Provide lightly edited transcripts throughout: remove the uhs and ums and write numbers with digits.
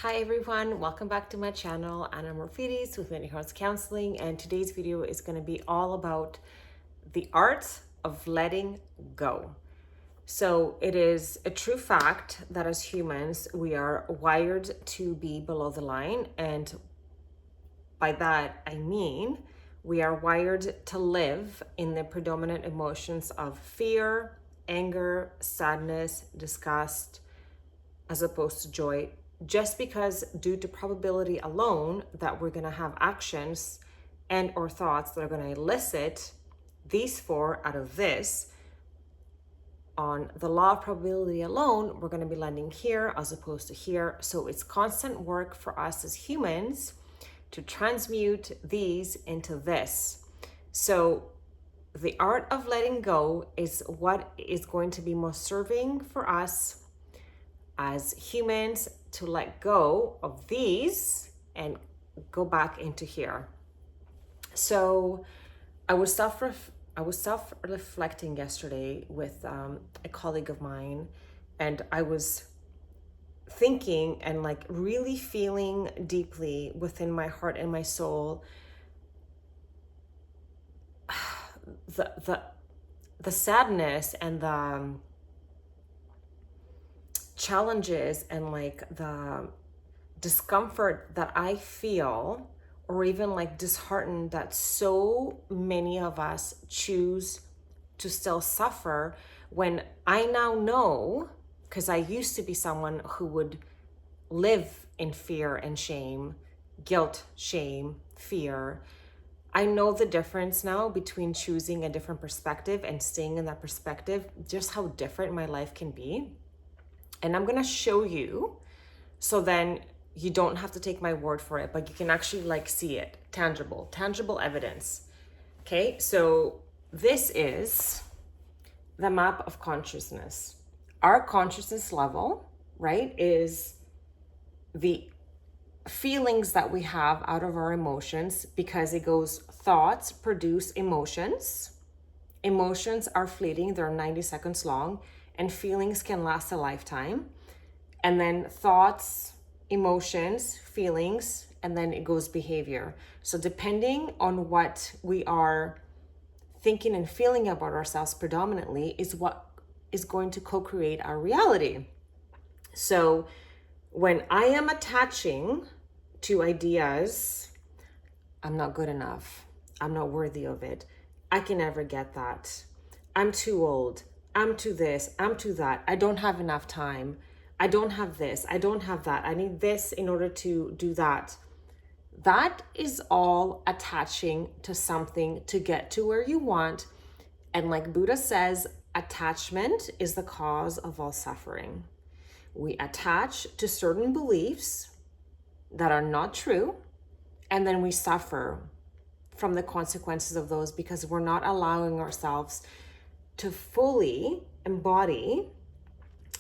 Hi everyone, welcome back to my channel. Anna Morphides with Many Hearts Counseling, and today's video is going to be all about the art of letting go. So it is a true fact that as humans we are wired to be below the line, and by that I mean we are wired to live in the predominant emotions of fear, anger, sadness, disgust, as opposed to joy, just because due to probability alone that we're going to have actions and or thoughts that are going to elicit these four out of this. On the law of probability alone, we're going to be landing here as opposed to here. So it's constant work for us as humans to transmute these into this. So the art of letting go is what is going to be most serving for us as humans, to let go of these and go back into here. So I was self-reflecting yesterday with a colleague of mine, and I was thinking and like really feeling deeply within my heart and my soul the sadness and the challenges and like the discomfort that I feel, or even like disheartened that so many of us choose to still suffer, when I now know, because I used to be someone who would live in fear and shame, guilt, shame, fear. I know the difference now between choosing a different perspective and staying in that perspective, just how different my life can be. And I'm going to show you, so then you don't have to take my word for it, but you can actually like see it, tangible evidence. Okay, so this is the map of consciousness. Our consciousness level, right, is the feelings that we have out of our emotions, because it goes thoughts produce emotions. Emotions are fleeting, they're 90 seconds long, and feelings can last a lifetime. And then thoughts, emotions, feelings, and then it goes behavior. So depending on what we are thinking and feeling about ourselves predominantly is what is going to co-create our reality. So when I am attaching to ideas, I'm not good enough, I'm not worthy of it, I can never get that, I'm too old, I'm too this, I'm too that, I don't have enough time, I don't have this, I don't have that, I need this in order to do that. That is all attaching to something to get to where you want. And like Buddha says, attachment is the cause of all suffering. We attach to certain beliefs that are not true, and then we suffer from the consequences of those because we're not allowing ourselves to fully embody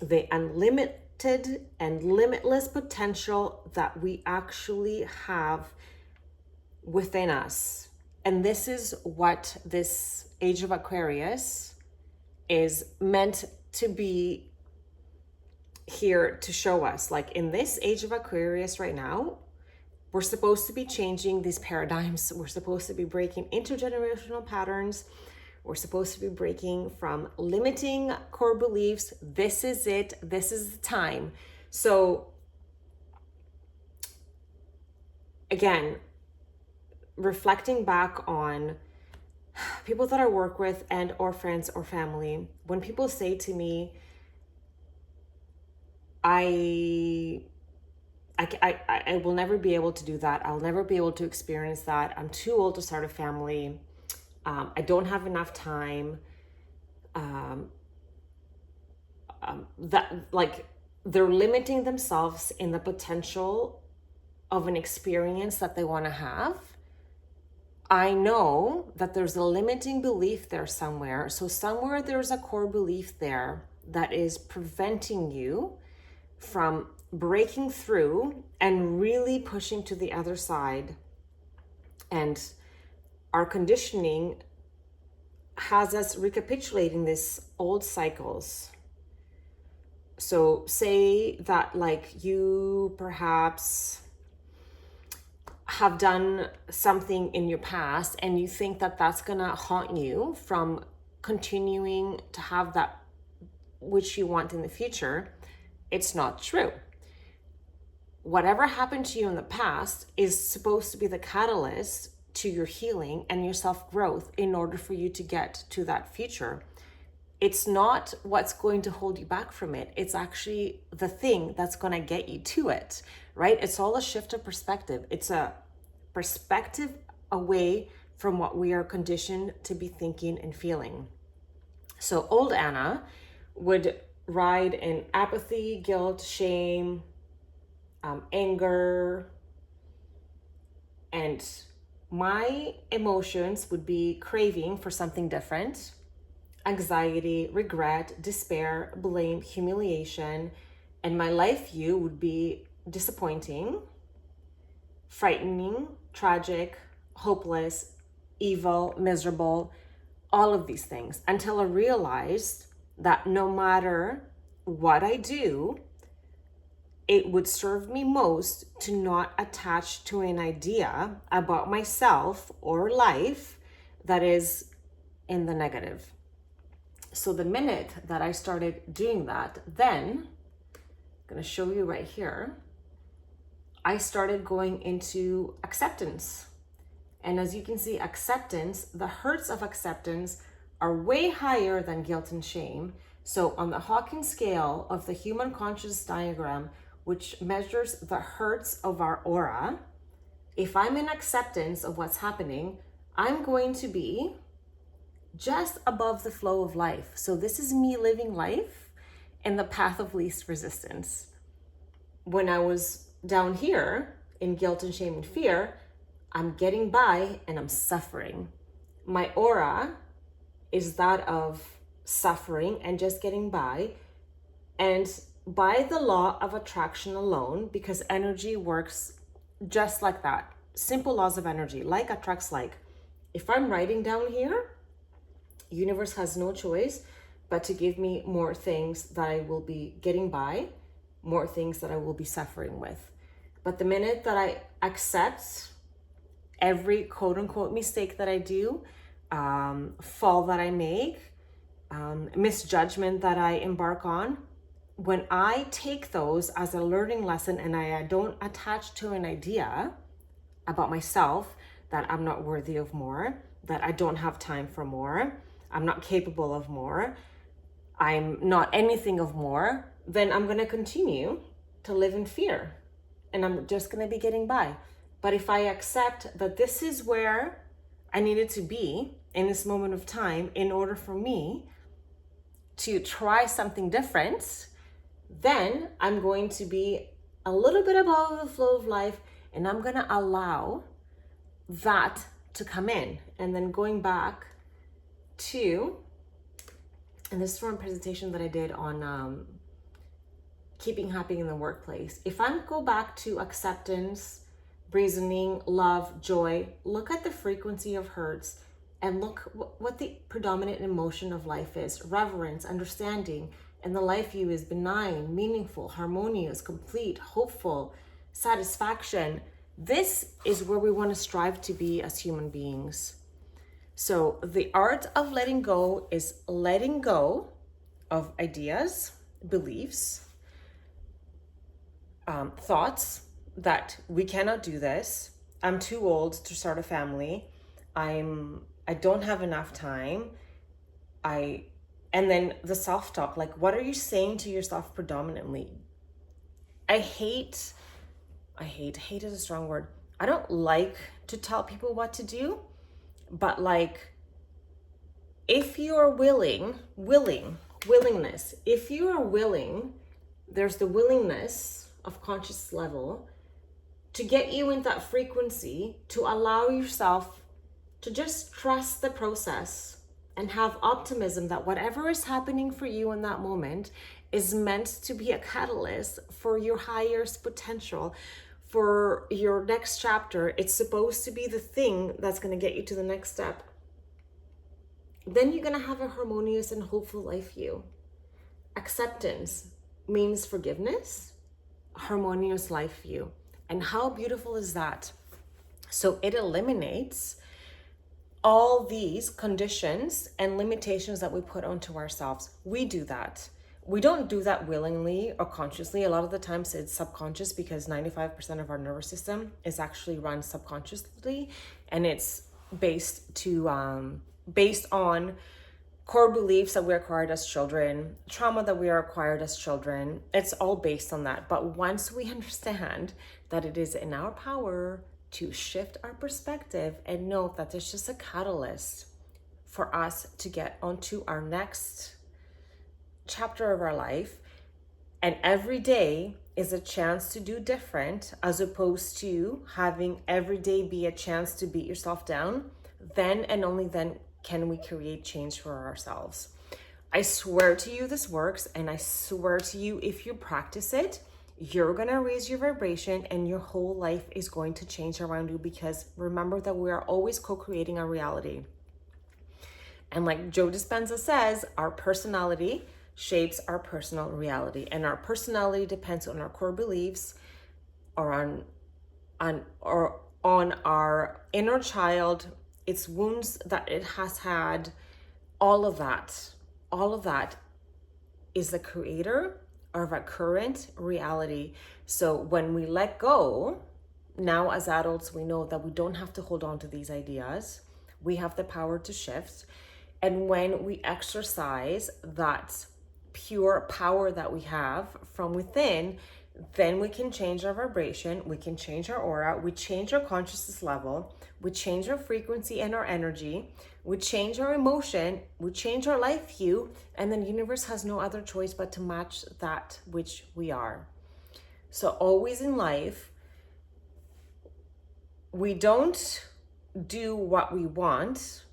the unlimited and limitless potential that we actually have within us. And this is what this age of Aquarius is meant to be here to show us. Like in this age of Aquarius right now, we're supposed to be changing these paradigms. We're supposed to be breaking intergenerational patterns. We're supposed to be breaking from limiting core beliefs. This is it. This is the time. So again, reflecting back on people that I work with and or friends or family, when people say to me, I will never be able to do that, I'll never be able to experience that, I'm too old to start a family, I don't have enough time, that like they're limiting themselves in the potential of an experience that they want to have. I know that there's a limiting belief there somewhere. So somewhere there's a core belief there that is preventing you from breaking through and really pushing to the other side. And our conditioning has us recapitulating these old cycles. So say that like you perhaps have done something in your past and you think that that's gonna haunt you from continuing to have that which you want in the future. It's not true. Whatever happened to you in the past is supposed to be the catalyst to your healing and your self-growth in order for you to get to that future. It's not what's going to hold you back from it. It's actually the thing that's going to get you to it, right? It's all a shift of perspective. It's a perspective away from what we are conditioned to be thinking and feeling. So old Anna would ride in apathy, guilt, shame, anger, and my emotions would be craving for something different, anxiety, regret, despair, blame, humiliation, and my life view would be disappointing, frightening, tragic, hopeless, evil, miserable, all of these things, until I realized that no matter what I do, it would serve me most to not attach to an idea about myself or life that is in the negative. So the minute that I started doing that, then I'm going to show you right here, I started going into acceptance. And as you can see, acceptance, the hurts of acceptance are way higher than guilt and shame. So on the Hawking scale of the human conscious diagram, which measures the hertz of our aura, if I'm in acceptance of what's happening, I'm going to be just above the flow of life. So this is me living life in the path of least resistance. When I was down here in guilt and shame and fear, I'm getting by and I'm suffering. My aura is that of suffering and just getting by. And by the law of attraction alone, because energy works just like that, simple laws of energy, like attracts like. If I'm writing down here, universe has no choice but to give me more things that I will be getting by, more things that I will be suffering with. But the minute that I accept every quote unquote mistake that I do, fall that I make, misjudgment that I embark on, when I take those as a learning lesson and I don't attach to an idea about myself that I'm not worthy of more, that I don't have time for more, I'm not capable of more, I'm not anything of more, then I'm going to continue to live in fear and I'm just going to be getting by. But if I accept that this is where I needed to be in this moment of time in order for me to try something different, then I'm going to be a little bit above the flow of life and I'm going to allow that to come in. And then going back to, and this is from a presentation that I did on keeping happy in the workplace. If I go back to acceptance, reasoning, love, joy, look at the frequency of hertz and look what the predominant emotion of life is: reverence, understanding. And the life view is benign, meaningful, harmonious, complete, hopeful, satisfaction. This is where we want to strive to be as human beings. So the art of letting go is letting go of ideas, beliefs, thoughts that we cannot do this. I'm too old to start a family. I don't have enough time. And then the self-talk, like, what are you saying to yourself predominantly? Hate is a strong word. I don't like to tell people what to do, but like, if you are willingness, if you are willing, there's the willingness of conscious level to get you in that frequency, to allow yourself to just trust the process and have optimism that whatever is happening for you in that moment is meant to be a catalyst for your highest potential, for your next chapter. It's supposed to be the thing that's going to get you to the next step. Then you're going to have a harmonious and hopeful life view. Acceptance. means forgiveness, harmonious life view. And how beautiful is that? So it eliminates all these conditions and limitations that we put onto ourselves. We do that. We don't do that willingly or consciously. A lot of the times it's subconscious, because 95% of our nervous system is actually run subconsciously, and it's based on core beliefs that we acquired as children, trauma that we acquired as children. It's all based on that. But once we understand that it is in our power to shift our perspective and know that there's just a catalyst for us to get onto our next chapter of our life, and every day is a chance to do different, as opposed to having every day be a chance to beat yourself down, then and only then can we create change for ourselves. I swear to you this works, and I swear to you, if you practice it, you're gonna raise your vibration and your whole life is going to change around you, because remember that we are always co-creating our reality. And like Joe Dispenza says, our personality shapes our personal reality, and our personality depends on our core beliefs, or on our inner child, its wounds that it has had. All of that is the creator of our current reality. So when we let go, now as adults, we know that we don't have to hold on to these ideas. We have the power to shift. And when we exercise that pure power that we have from within, then we can change our vibration, we can change our aura, we change our consciousness level, we change our frequency and our energy, we change our emotion, we change our life view, and then the universe has no other choice but to match that which we are. So always in life, we don't do what we want,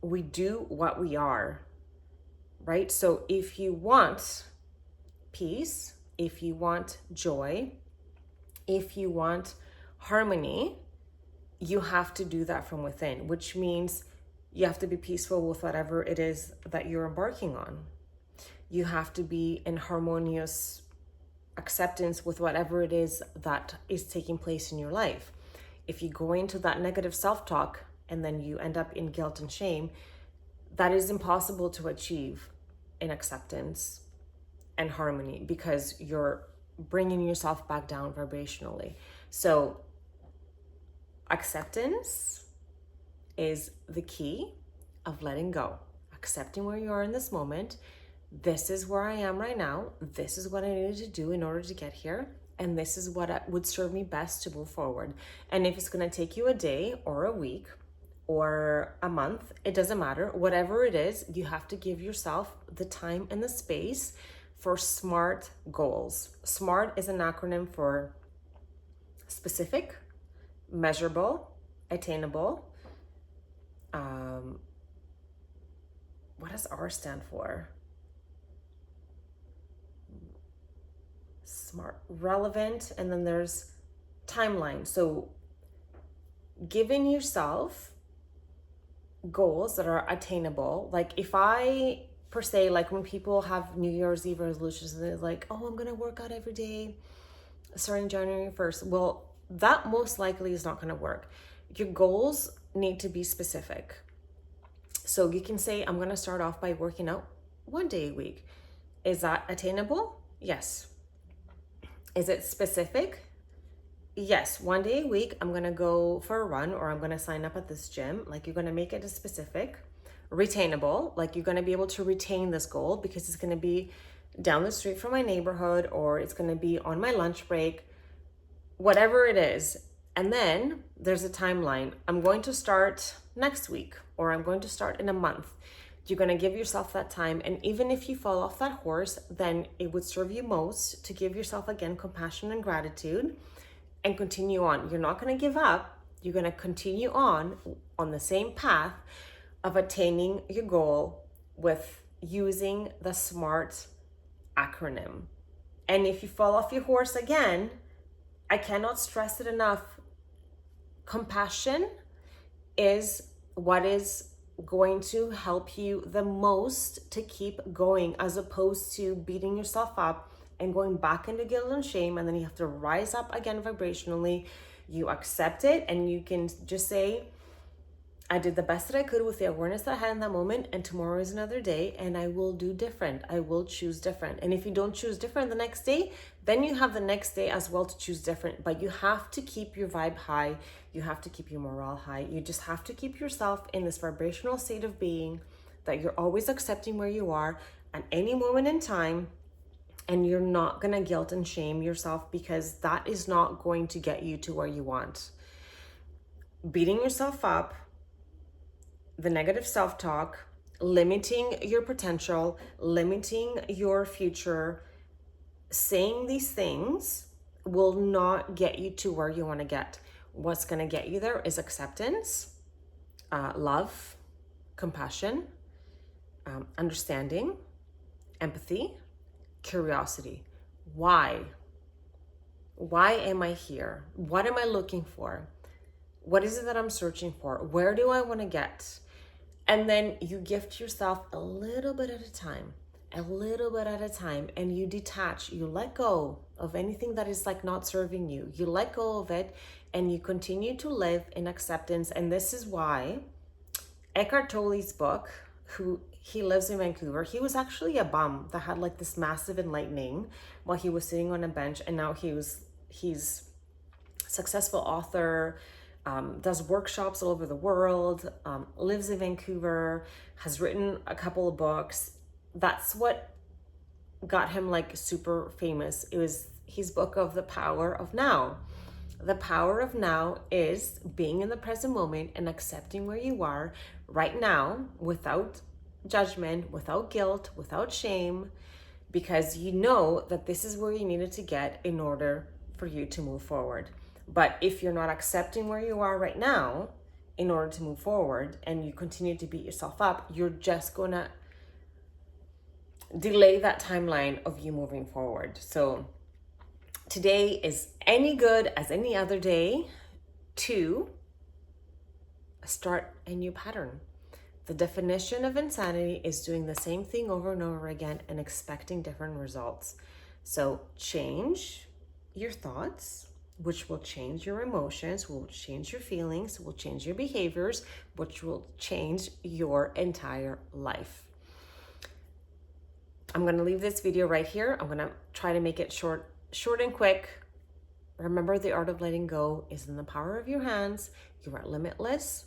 we do what we are, right? So if you want peace, if you want joy, if you want harmony, you have to do that from within, which means you have to be peaceful with whatever it is that you're embarking on. You have to be in harmonious acceptance with whatever it is that is taking place in your life. If you go into that negative self-talk and then you end up in guilt and shame, that is impossible to achieve in acceptance and harmony, because you're bringing yourself back down vibrationally. So acceptance is the key of letting go, accepting where you are in this moment. This is where I am right now. This is what I needed to do in order to get here. And this is what would serve me best to move forward. And if it's going to take you a day or a week or a month, it doesn't matter. Whatever it is, you have to give yourself the time and the space for SMART goals. SMART is an acronym for specific, measurable, attainable. What does R stand for? SMART, relevant, and then there's timeline. So giving yourself goals that are attainable. Like if I, per se, like when people have New Year's Eve resolutions and they're like, oh, I'm gonna work out every day starting January 1st. Well, that most likely is not gonna work. Your goals need to be specific. So you can say, I'm gonna start off by working out 1 day a week. Is that attainable? Yes. Is it specific? Yes, 1 day a week, I'm gonna go for a run, or I'm gonna sign up at this gym. Like, you're gonna make it a specific. Retainable, like you're gonna be able to retain this goal because it's gonna be down the street from my neighborhood, or it's gonna be on my lunch break, whatever it is. And then there's a timeline. I'm going to start next week, or I'm going to start in a month. You're gonna give yourself that time. And even if you fall off that horse, then it would serve you most to give yourself, again, compassion and gratitude, and continue on. You're not gonna give up. You're gonna continue on the same path of attaining your goal with using the SMART acronym. And if you fall off your horse again, I cannot stress it enough. Compassion is what is going to help you the most to keep going, as opposed to beating yourself up and going back into guilt and shame, and then you have to rise up again vibrationally. You accept it, and you can just say, I did the best that I could with the awareness that I had in that moment, and tomorrow is another day, and I will do different. I will choose different. And if you don't choose different the next day, then you have the next day as well to choose different. But you have to keep your vibe high. You have to keep your morale high. You just have to keep yourself in this vibrational state of being that you're always accepting where you are at any moment in time, and you're not gonna guilt and shame yourself, because that is not going to get you to where you want. Beating yourself up, the negative self-talk, limiting your potential, limiting your future, saying these things will not get you to where you want to get. What's going to get you there is acceptance, love, compassion, understanding, empathy, curiosity. Why? Why am I here? What am I looking for? What is it that I'm searching for? Where do I want to get? And then you gift yourself a little bit at a time, and you detach, you let go of anything that is like not serving you. You let go of it, and you continue to live in acceptance. And this is why Eckhart Tolle's book, he lives in Vancouver. He was actually a bum that had like this massive enlightening while he was sitting on a bench, and now he's successful author, does workshops all over the world, lives in Vancouver, has written a couple of books. That's what got him like super famous. It was his book of The Power of Now. The power of now is being in the present moment and accepting where you are right now without judgment, without guilt, without shame, because you know that this is where you needed to get in order for you to move forward. But if you're not accepting where you are right now in order to move forward, and you continue to beat yourself up, you're just gonna delay that timeline of you moving forward. So today is any good as any other day to start a new pattern. The definition of insanity is doing the same thing over and over again and expecting different results. So change your thoughts, which will change your emotions, will change your feelings, will change your behaviors, which will change your entire life. I'm going to leave this video right here. I'm going to try to make it short and quick. Remember, the art of letting go is in the power of your hands. You are limitless,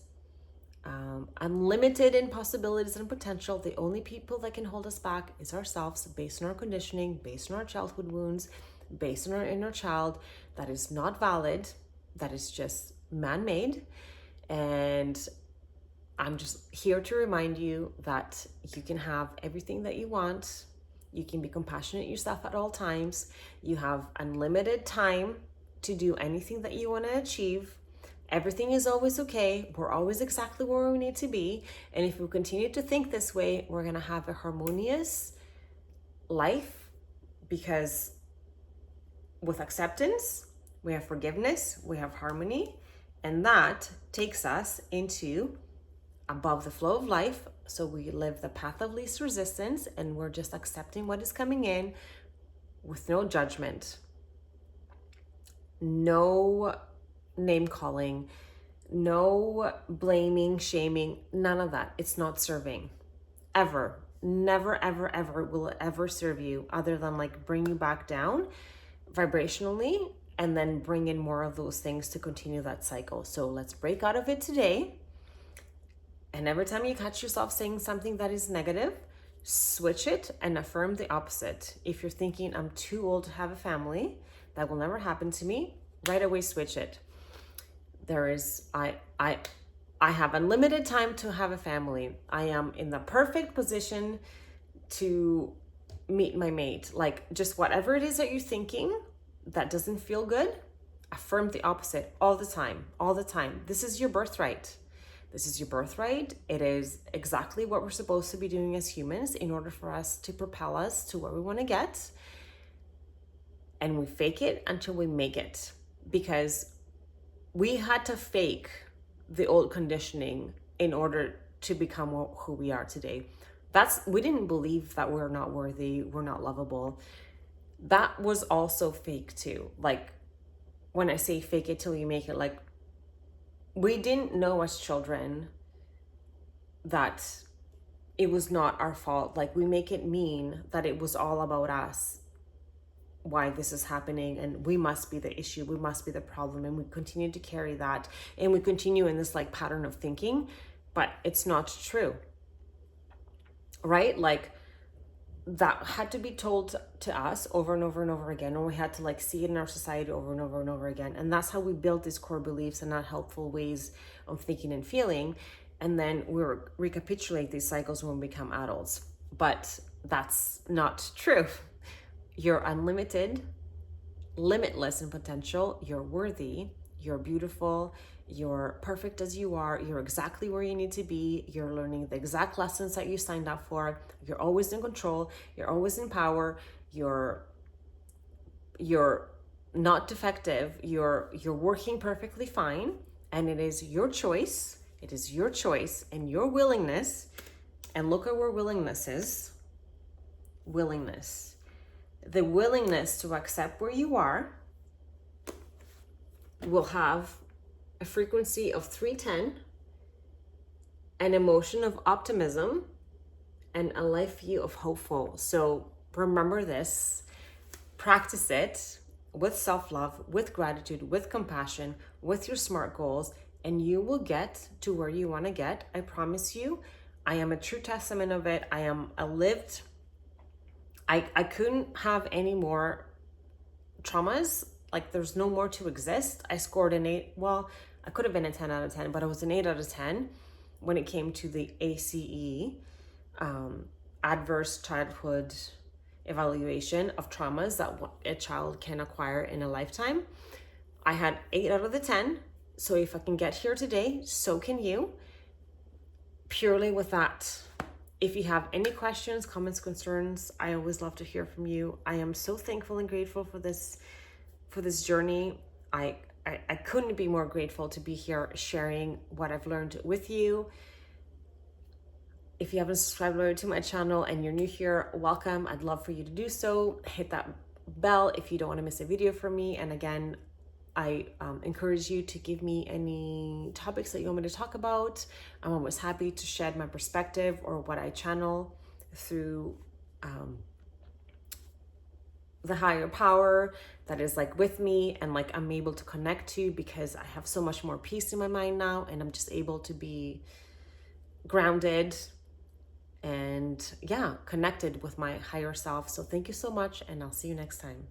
unlimited in possibilities and potential. The only people that can hold us back is ourselves, based on our conditioning, based on our childhood wounds, based on our inner child. That is not valid. That is just man-made. And I'm just here to remind you that you can have everything that you want. You can be compassionate yourself at all times. You have unlimited time to do anything that you want to achieve. Everything is always okay. We're always exactly where we need to be. And if we continue to think this way, we're going to have a harmonious life, because with acceptance, we have forgiveness, we have harmony, and that takes us into above the flow of life. So we live the path of least resistance, and we're just accepting what is coming in with no judgment, no name calling, no blaming, shaming, none of that. It's not serving. Ever. Never, ever, ever will it ever serve you, other than like bring you back down vibrationally, and then bring in more of those things to continue that cycle. So let's break out of it today. And every time you catch yourself saying something that is negative, switch it and affirm the opposite. If you're thinking, I'm too old to have a family, that will never happen to me, right away switch it. I have unlimited time to have a family. I am in the perfect position to meet my mate. Like, just whatever it is that you're thinking that doesn't feel good, affirm the opposite all the time, all the time. This is your birthright. This is your birthright. It is exactly what we're supposed to be doing as humans in order for us to propel us to where we want to get. And we fake it until we make it, because we had to fake the old conditioning in order to become who we are today. We didn't believe that we're not worthy, we're not lovable. that was also fake too. Like, when I say fake it till you make it, like, we didn't know as children that it was not our fault. Like, we make it mean that it was all about us, why this is happening, and we must be the issue, we must be the problem, and we continue to carry that, and we continue in this like pattern of thinking, but it's not true, right? Like, that had to be told to us over and over and over again, and we had to like see it in our society over and over and over again, and that's how we build these core beliefs and not helpful ways of thinking and feeling. And then we recapitulate these cycles when we become adults, but that's not true. You're unlimited, limitless in potential, you're worthy, you're beautiful, you're perfect as you are, you're exactly where you need to be, you're learning the exact lessons that you signed up for, you're always in control, you're always in power, you're not defective, you're working perfectly fine, and it is your choice. It is your choice and your willingness. And look at where willingness is. Willingness. The willingness to accept where you are will have a frequency of 310, an emotion of optimism, and a life view of hopeful. So remember this, practice it with self-love, with gratitude, with compassion, with your SMART goals, and you will get to where you want to get. I promise you. I am a true testament of it. I am a lived, I couldn't have any more traumas. Like, there's no more to exist. I scored an 8. Well, I could have been a 10 out of 10, but it was an 8 out of 10 when it came to the ACE, Adverse Childhood Evaluation of Traumas that a child can acquire in a lifetime. I had 8 out of the 10. So if I can get here today, so can you. Purely with that. If you have any questions, comments, concerns, I always love to hear from you. I am so thankful and grateful for this journey. I couldn't be more grateful to be here sharing what I've learned with you. If you haven't subscribed to my channel and you're new here, welcome. I'd love for you to do so. Hit that bell if you don't want to miss a video from me. And again, I encourage you to give me any topics that you want me to talk about. I'm always happy to shed my perspective or what I channel through the higher power that is like with me, and like I'm able to connect to, because I have so much more peace in my mind now, and I'm just able to be grounded and connected with my higher self. So thank you so much, and I'll see you next time.